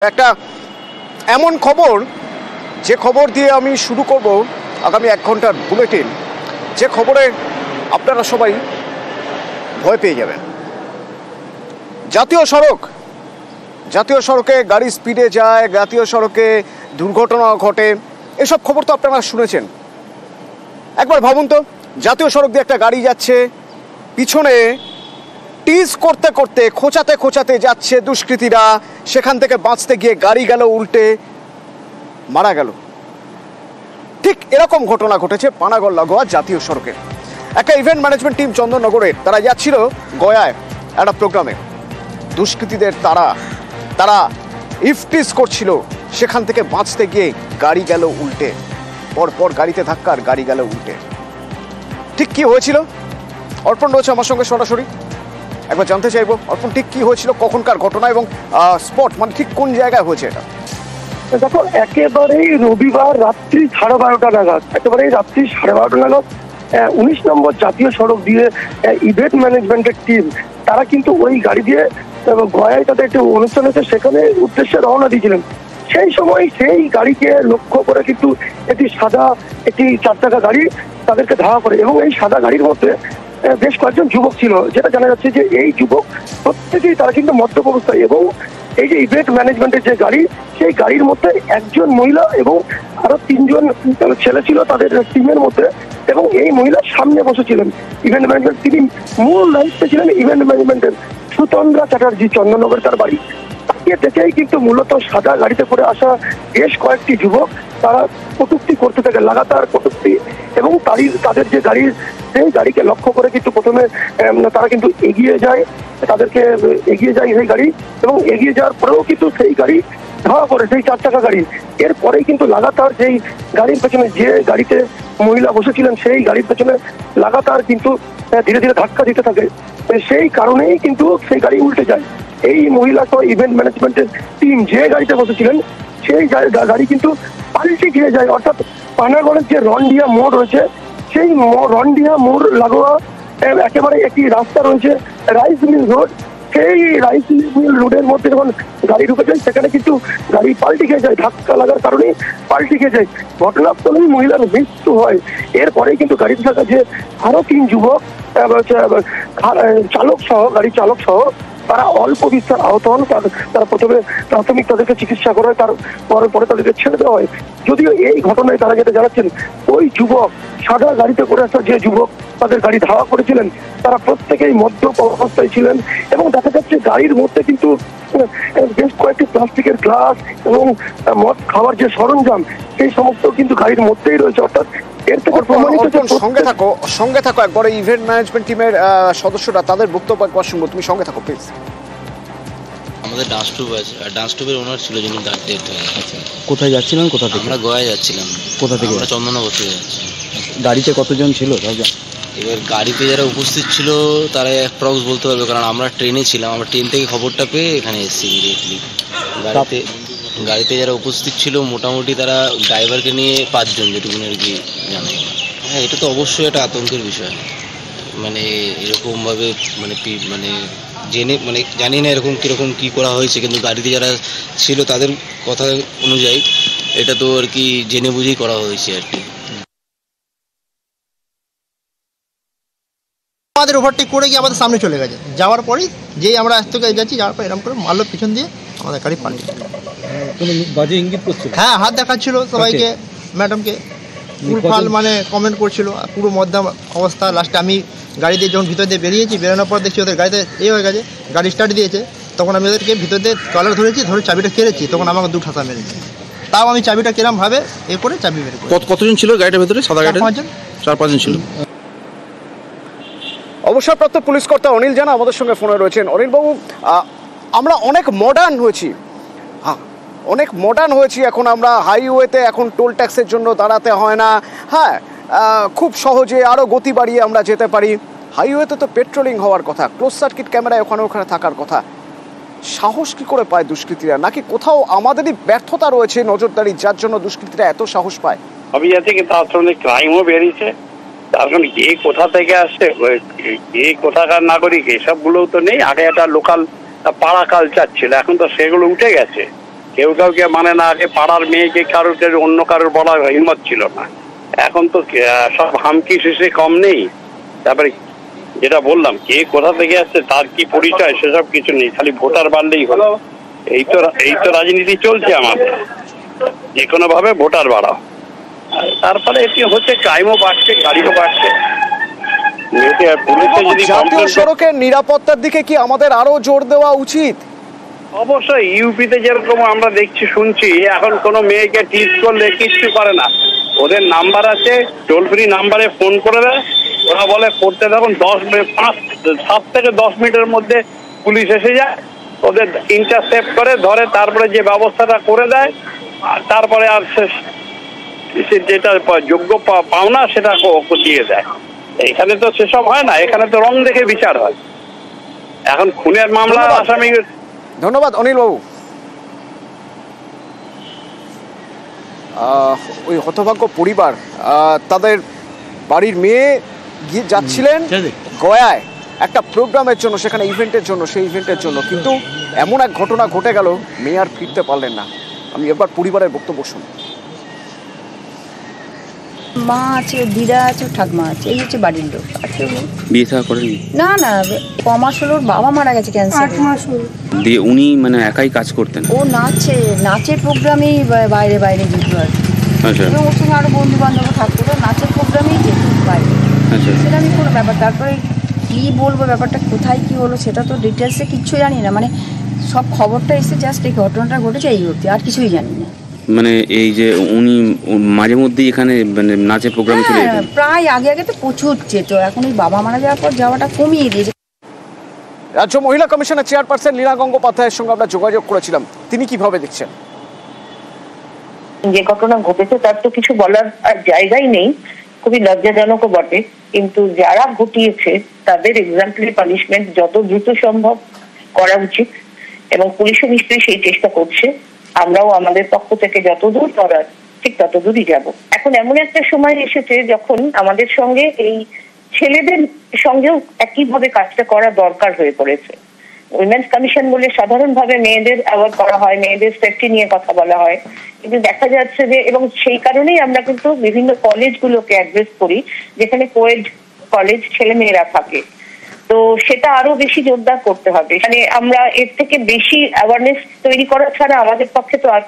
একটা এমন খবর যে খবর দিয়ে আমি শুরু করব আগামী 1 ঘন্টার বুলেটিন, যে খবরে আপনারা সবাই ভয় পেয়ে যাবেন। জাতীয় সড়কে গাড়ি স্পিডে যায়, জাতীয় সড়কে দুর্ঘটনা ঘটে, এসব খবর তো আপনারা শুনেছেন। একবার ভাবুন তো, জাতীয় সড়ক দিয়ে একটা গাড়ি যাচ্ছে, পিছনে টিজ করতে করতে খোঁচাতে যাচ্ছে দুষ্কৃতীরা, সেখান থেকে বাঁচতে গিয়ে গাড়ি গেল উল্টে, মারা গেল। ঠিক এরকম ঘটনা ঘটেছে পানাগড় লাগোয়া জাতীয় সড়কে। একটা ইভেন্ট ম্যানেজমেন্ট টিম চন্দননগরের, তারা যাচ্ছিল গয়ায় একটা প্রোগ্রামে। দুষ্কৃতীদের তারা ইফটিজ করছিল, সেখান থেকে বাঁচতে গিয়ে গাড়ি গেল উল্টে, পরপর গাড়িতে ধাক্কা আর গাড়ি গেল উল্টে। ঠিক কি হয়েছিল? অর্পণ রয়েছে আমার সঙ্গে সরাসরি, একবার জানতে চাইবো অর্পণ, ঠিক কি হয়েছিল, কখনকার ঘটনা এবং স্পট, মানে ঠিক কোন জায়গায় হয়েছে এটা? দেখো, একেবারেই রবিবার রাত্রি 12:30 নাগাদ, 19 নম্বর জাতীয় সড়ক দিয়ে ইভেন্ট ম্যানেজমেন্টের টিম, তারা কিন্তু ওই গাড়ি দিয়ে গয়ায় তাদের একটি অনুষ্ঠান হচ্ছে, সেখানে উদ্দেশ্যে রওনা দিয়েছিলেন। সেই সময় সেই গাড়িকে লক্ষ্য করে কিন্তু একটি 4 চাকা গাড়ি তাদেরকে ধাওয়া করে, এবং এই সাদা গাড়ির মধ্যে বেশ কয়েকজন যুবক ছিল। যেটা জানা যাচ্ছে যে এই যুবক প্রত্যেকেই তারা কিন্তু মদ্যপ অবস্থায়, এবং এই যে ইভেন্ট ম্যানেজমেন্টের যে গাড়ি, সেই গাড়ির মধ্যে একজন মহিলা এবং আরো 3 জন ছেলে ছিল তাদের টিমের মধ্যে, এবং এই মহিলা সামনে বসেছিলেন। ইভেন্ট ম্যানেজমেন্ট, তিনি মূল দায়িত্বে ছিলেন ইভেন্ট ম্যানেজমেন্টের। সুতন্দ্রা চ্যাটার্জি, চন্দননগর তার বাড়ি। তাকে দেখেই কিন্তু মূলত সাদা গাড়িতে করে আসা বেশ কয়েকটি যুবক তারা কটূক্তি করতে থাকে, লাগাতার কটূক্তি, এবং তাদের যে গাড়ির, সেই গাড়িকে লক্ষ্য করে কিন্তু প্রথমে তারা কিন্তু এগিয়ে যায় সেই গাড়ি, এবং এগিয়ে যাওয়ার পরেও কিন্তু সেই গাড়ি ধাওয়া করে, সেই 4 চাকা গাড়ি। এরপরেই কিন্তু লাগাতার সেই গাড়ির পেছনে, যে গাড়িতে মহিলা বসেছিলেন, সেই গাড়ির পেছনে লাগাতার কিন্তু ধীরে ধীরে ধাক্কা দিতে থাকে। সেই কারণেই কিন্তু সেই গাড়ি উল্টে যায়। এই মহিলা সহ ইভেন্ট ম্যানেজমেন্টের টিম যে গাড়িতে বসেছিলেন, সেই গাড়ি কিন্তু পাল্টে খেয়ে যায়। অর্থাৎ পানাগড়ের যে রন্ডিয়া মোড় রয়েছে, সেই রন্ডিয়া মোড় লাগোয়া একেবারে একটি রাস্তা রয়েছে, রাইস মিল রোড। সেই রাইস মিল রোডের মধ্যে যখন গাড়ি ঢুকে যায়, সেখানে কিন্তু গাড়ি পাল্টে খেয়ে যায়, ধাক্কা লাগার কারণে পাল্টে খেয়ে যায়। ঘটনাস্থলেই মহিলার মৃত্যু হয়। এরপরেই কিন্তু গাড়িতে থাকা যে আরো 3 যুবক, গাড়ির চালক সহ তারা অল্প বিস্তর আহত হন। তারা প্রথমে প্রাথমিক তাদেরকে চিকিৎসা করে, পরে তাদেরকে ছেড়ে দেওয়া হয়। যদিও এই ঘটনায় তারা যেটা জানাচ্ছেন, ওই যুবক, সাদা গাড়িতে করে আসা যে যুবক তাদের গাড়ি ধাওয়া করেছিলেন, তারা প্রত্যেকেই মদ্যপ অবস্থায় ছিলেন, এবং দেখা যাচ্ছে গাড়ির মধ্যে কিন্তু বেশ কয়েকটি প্লাস্টিকের গ্লাস এবং মদ খাওয়ার যে সরঞ্জাম, সেই সমস্ত কিন্তু গাড়ির মধ্যেই রয়েছে। অর্থাৎ এর থেকে প্রমাণিত। সঙ্গে থাকো একবার, ইভেন্ট ম্যানেজমেন্ট টিমের সদস্যরা, তাদের বক্তব্য একবার শুনবো, তুমি সঙ্গে থাকো প্লিজ। আমাদের ডান্স টুবের ওনার ছিল, যিনি ডেথ হয়ে গেছে। কোথায় যাচ্ছিলেন? কোথা থেকে? আমরা গয়া যাচ্ছিলাম। কোথা থেকে? আমরা চন্দননগর থেকে যাচ্ছি। গাড়িতে কতজন ছিল? এবার গাড়িতে যারা উপস্থিত ছিল তারা অ্যাপ্রক্স বলতে পারবে, কারণ আমরা ট্রেনে ছিলাম। আমরা ট্রেন থেকে খবরটা পেয়ে এখানে এসেছি ইমিডিয়েটলি। গাড়িতে যারা উপস্থিত ছিল মোটামুটি তারা ড্রাইভারকে নিয়ে 5 জন, যেটুকুনি আর কি জানে। হ্যাঁ, এটা তো অবশ্যই একটা আতঙ্কের বিষয়। মানে এরকমভাবে মানে জেনে, মানে জানি না এরকম কীরকম কী করা হয়েছে, কিন্তু গাড়িতে যারা ছিল তাদের কথা অনুযায়ী এটা তো আর কি জেনে বুঝেই করা হয়েছে আর কি। আমাদের ওভারটেক করে গিয়ে আমাদের সামনে চলে গেছে। যাওয়ার পরেই যেই আমরা আজ থেকে যাচ্ছি, যাওয়ার পর এরকম করে মারলো পিছন দিয়ে, আমাদের গাড়ি পাল্টে। কোনো বাজে ইঙ্গিত করছিল? হ্যাঁ, হাত দেখাচ্ছিল সবাইকে, ম্যাডামকে ফুলফাল মানে কমেন্ট করছিল, পুরো মধ্যম অবস্থা। লাস্টে আমি গাড়ি দিয়ে যখন ভিতর দিয়ে বেরিয়েছি, বেরোনোর পর দেখছি ওদের গাড়িতে হয়ে গেছে, গাড়ি স্টার্ট দিয়েছে। তখন আমি ওদেরকে ভিতর দিয়ে কলার ধরে চাবিটা কেড়েছি। তখন আমাকে 2 ঠাসা মেরেছে। তাও আমি চাবিটা কিরম ভাবে করে চাবি বের করি। কতজন ছিল গাড়িটার ভিতরে? সাদা গাড়ি 4-5 জন ছিল। অবসরপ্রাপ্ত পুলিশ কর্তা অনিল জানা আমাদের সঙ্গে ফোনে রয়েছেন। অনিলবাবু, আমরা অনেক মডার্ন হয়েছি এখন। আমরা হাইওয়েতে এখন টোল ট্যাক্সের জন্য দাঁড়াতে হয় না। হ্যাঁ, খুব সহজে আরও গতি বাড়িয়ে আমরা যেতে পারি। হাইওয়েতে তো পেট্রোলিং হওয়ার কথা, ক্লোজ সার্কিট ক্যামেরায় ওখানে থাকার কথা। সাহস কি করে পায় দুষ্কৃতীরা? নাকি কোথাও আমাদেরই ব্যর্থতা রয়েছে নজরদারি, যার জন্য দুষ্কৃতীরা এত সাহস পায়? আমি যাচ্ছি, কিন্তু আসলে ক্রাইমও বেরিয়েছে। এখন কে কোথা থেকে আসছে, কে কোথাকার নাগরিক, এসবগুলোও তো নেই। আগে একটা লোকাল পাড়া কালচার ছিল, এখন তো সেগুলো উঠে গেছে। কেউ কাউকে মানে না, আগে পাড়ার মেয়েকে কারোর অন্য কারোর বলার হিম্মত ছিল না। এখন তো সব হামকি শেষে কম নেই। তারপরে যেটা বললাম, কে কোথা থেকে আসছে, তার কি পরিচয়, সেসব কিছু নেই, খালি ভোটার বাড়লেই হলো। এই তো রাজনীতি চলছে আমাদের, যে কোনো ভাবে ভোটার বাড়াও। তারপরে এটি হচ্ছে, ক্রাইমও বাড়ছে, গাড়িও বাড়ছে। জাতীয় সড়কের নিরাপত্তার দিকে কি আমাদের আরো জোর দেওয়া উচিত? অবশ্যই। ইউপিতে যেরকম আমরা দেখছি শুনছি, এখন কোনো মেয়েকে টিচ করলে কিচ্ছু করে না, ওদের নাম্বার আছে, টোল ফ্রি নাম্বারে ফোন করে দেয়, ওরা বলে করতে তখন 7 থেকে 10 মিনিটের মধ্যে পুলিশ এসে যায়, ওদের ইন্টারসেপ্ট করে ধরে, তারপরে যে ব্যবস্থাটা করে দেয়, আর তারপরে আর যেটা যোগ্য পাওনা সেটা দিয়ে দেয়। এখানে তো সেসব হয় না, এখানে তো রং দেখে বিচার হয়। এখন খুনের মামলা আসামি। ধন্যবাদ অনিল বাবু। ওই হতভাগ্য পরিবার, তাদের বাড়ির মেয়ে গিয়ে যাচ্ছিলেন গয়ায় একটা প্রোগ্রামের জন্য, সেখানে ইভেন্টের জন্য, সেই ইভেন্টের জন্য, কিন্তু এমন এক ঘটনা ঘটে গেল, মেয়ে আর ফিরতে পারলেন না। আমি এবার পরিবারের বক্তব্য শুনি। মা আছে, দিদা আছে, ঠাকমা আছে, এই হচ্ছে বাড়ির লোক। বিয়ে থা করেনি? না না, কমাস হলো, ওর বাবা মারা গেছে ক্যান্সার। 8 মাস হলো। দিয়ে উনি মানে একাই কাজ করতেন? ও নাচের প্রোগ্রামেই বাইরে যেত আর কি। আচ্ছা। এবং ওর সঙ্গে আরো বন্ধু বান্ধব থাকতো, নাচের প্রোগ্রামেই যেত বাইরে। আচ্ছা। সেটা আমি কোনো ব্যাপার, তারপরে কি বলবো ব্যাপারটা কোথায় কি হলো সেটা তো ডিটেলসে কিচ্ছু জানি না, মানে সব খবরটা এসে জাস্ট এই ঘটনাটা ঘটেছে এই অবধি, আর কিছুই জানি না। মানে এই যে উনি মাঝে মধ্যেই এখানে মানে নাচের প্রোগ্রাম চলে যেতেন? প্রায় আগে তো প্রচুর যেত, এখন এই বাবা মারা যাওয়ার পর যাওয়াটা কমিয়ে দিয়েছে। রাজ্য মহিলা কমিশনের চেয়ারপারসন লীনা গঙ্গোপাধ্যায়ের সঙ্গে আমরা যোগাযোগ করেছিলাম, তিনি কিভাবে দেখছেন? যে ঘটনা ঘটেছে তার তো কিছু বলার আর জায়গাই নেই, খুবই লজ্জাজনকও বটে, কিন্তু যারা ঘটিয়েছে তাদের এক্সাম্পলি পানিশমেন্ট যত দ্রুত সম্ভব করা উচিত, এবং পুলিশও নিশ্চয়ই সেই চেষ্টা করছে। আমরাও আমাদের পক্ষ থেকে যতদূর করার ঠিক ততদূরই যাব। এখন এমন একটা সময় এসেছে যখন আমাদের সঙ্গে এই ছেলেদের সঙ্গেও একইভাবে কাজটা করা দরকার হয়ে পড়েছে। উইমেন্স কমিশন বলে সাধারণভাবে মেয়েদের অ্যাওয়ার্ড করা হয়, মেয়েদের সেফটি নিয়ে কথা বলা হয়, কিন্তু দেখা যাচ্ছে যে, এবং সেই কারণেই আমরা কিন্তু বিভিন্ন কলেজগুলোকে অ্যাড্রেস করি যেখানে কোয়েড কলেজ ছেলে মেয়েরা থাকে, তো সেটা আরো বেশি জোরদার করতে হবে। মানে আমরা এর থেকে বেশি অ্যাওয়ারনেস তৈরি করা ছাড়া আমাদের পক্ষে তো আর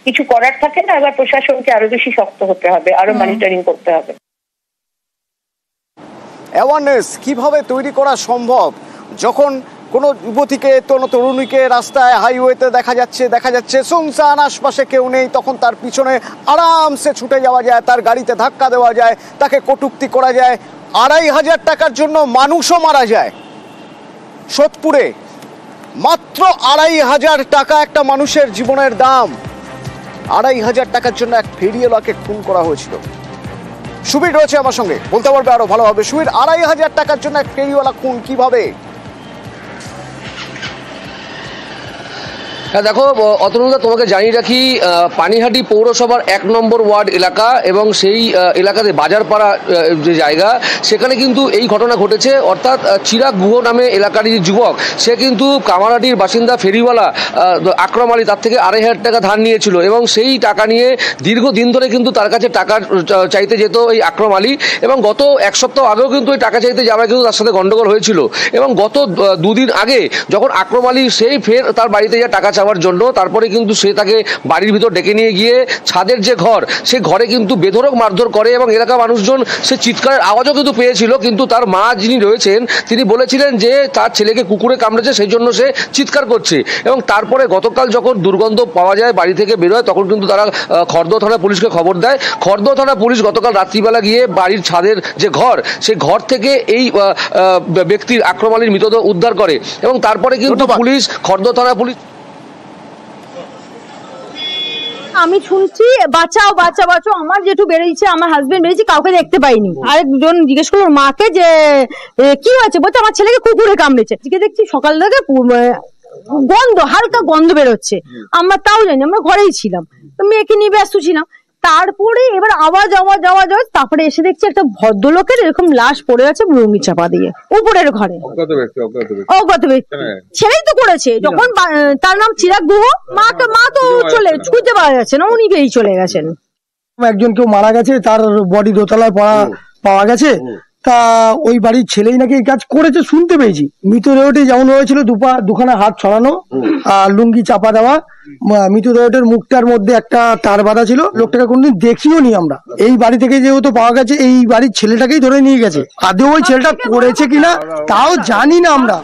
কিছু করার থাকে না। এবার প্রশাসনকে আরো বেশি শক্ত হতে হবে, আরো মনিটরিং করতে হবে। অ্যাওয়ারনেস কিভাবে তৈরি করা সম্ভব? যখন কোনো যুবতীকে, কোনো তরুণীকে রাস্তায় হাইওয়েতে দেখা যাচ্ছে শুনশান, আশপাশে কেউ নেই, তখন তার পিছনে আরামসে ছুটে যাওয়া যায়, তার গাড়িতে ধাক্কা দেওয়া যায়, তাকে কটূক্তি করা যায়, 2,500 টাকার জন্য মানুষও মারা যায়। সোদপুরে মাত্র 2,500 টাকা একটা মানুষের জীবনের দাম। 2,500 টাকার জন্য এক ফেরিওয়ালাকে খুন করা হয়েছিল। সুবীর রয়েছে আমার সঙ্গে, বলতে পারবে আরো ভালোভাবে। সুবীর, 2,500 টাকার জন্য এক ফেরিওয়ালা খুন কিভাবে? হ্যাঁ দেখো অতনুদা, তোমাকে জানিয়ে রাখি, পানিহাটি পৌরসভার 1 নম্বর ওয়ার্ড এলাকা এবং সেই এলাকাতে বাজারপাড়া যে জায়গা, সেখানে কিন্তু এই ঘটনা ঘটেছে। অর্থাৎ চিরাগ গুহ নামে এলাকার যে যুবক, সে কিন্তু কামারহাটির বাসিন্দা ফেরিওয়ালা আকরাম আলী, তার থেকে 2,500 টাকা ধার নিয়েছিল এবং সেই টাকা নিয়ে দীর্ঘদিন ধরে কিন্তু তার কাছে টাকা চাইতে যেত এই আকরাম আলী, এবং গত 1 সপ্তাহ আগেও কিন্তু এই টাকা চাইতে যাওয়া কিন্তু তার সাথে গন্ডগোল হয়েছিল। এবং গত 2 দিন আগে যখন আকরাম আলী সেই ফের তার বাড়িতে যা টাকা চাওয়ার জন্য, তারপরে কিন্তু সে তাকে বাড়ির ভিতর ডেকে নিয়ে গিয়ে ছাদের যে ঘর, সে ঘরে কিন্তু বেধড়ক মারধর করে এবং এলাকার মানুষজন সে চিৎকারের আওয়াজও কিন্তু পেয়েছিল। কিন্তু তার মা যিনি রয়েছেন তিনি বলেছিলেন যে তার ছেলেকে কুকুরে কামড়েছে, সেই জন্য সে চিৎকার করছে। এবং তারপরে গতকাল যখন দুর্গন্ধ পাওয়া যায়, বাড়ি থেকে বেরোয়, তখন কিন্তু তারা খড়দহ থানা পুলিশকে খবর দেয়। খড়দহ থানা পুলিশ গতকাল রাত্রিবেলা গিয়ে বাড়ির ছাদের যে ঘর, সেই ঘর থেকে এই ব্যক্তির আকরাম আলীর মৃতদেহ উদ্ধার করে এবং তারপরে কিন্তু পুলিশ, খড়দহ থানা পুলিশ। আমি শুনছি বাঁচাও বাঁচাও বাঁচাও, আমার জেঠু বেরিয়েছে, আমার হাজবেন্ড বেরিয়েছে, কাউকে দেখতে পাইনি। আরেকজন জিজ্ঞেস করলো মাকে যে কি হয়েছে, বলছে আমার ছেলেকে কুকুরে কামড়েছে। দেখছি সকাল থেকে গন্ধ, হালকা গন্ধ বেরোচ্ছে, আমরা তাও জানি, আমরা ঘরেই ছিলাম, তো মেয়েকে নিয়ে ব্যস্ত ছিলাম। তারপরে এবার আওয়াজ তারপরে এসে দেখছি একটা ভদ্রলোকের এরকম লাশ পড়ে আছে লুঙ্গি চাপা দিয়ে উপরের ঘরে। অজ্ঞাত ব্যক্তি, ছেলেই তো করেছে। যখন তার নাম চিরাগ গুহ, মা তো খুঁজে পাওয়া যাচ্ছে না, উনি বেরিয়ে চলে গেছেন। একজন কেউ মারা গেছে, তার বডি দোতলায় পাওয়া গেছে। তা ওই বাড়ির ছেলেই নাকি এই কাজ করেছে শুনতে পেয়েছি। মৃতদেহটি যেমন হয়েছিল দুখানা হাত ছড়ানো আর লুঙ্গি চাপা দেওয়া, মৃতদেহটির মুখটার মধ্যে একটা তার বাঁধা ছিল। লোকটাকে কোনদিন দেখিও নি আমরা। এই বাড়ি থেকে যেহেতু পাওয়া গেছে, এই বাড়ির ছেলেটাকেই ধরে নিয়ে গেছে। আদৌ ওই ছেলেটা করেছে কিনা তাও জানি না আমরা।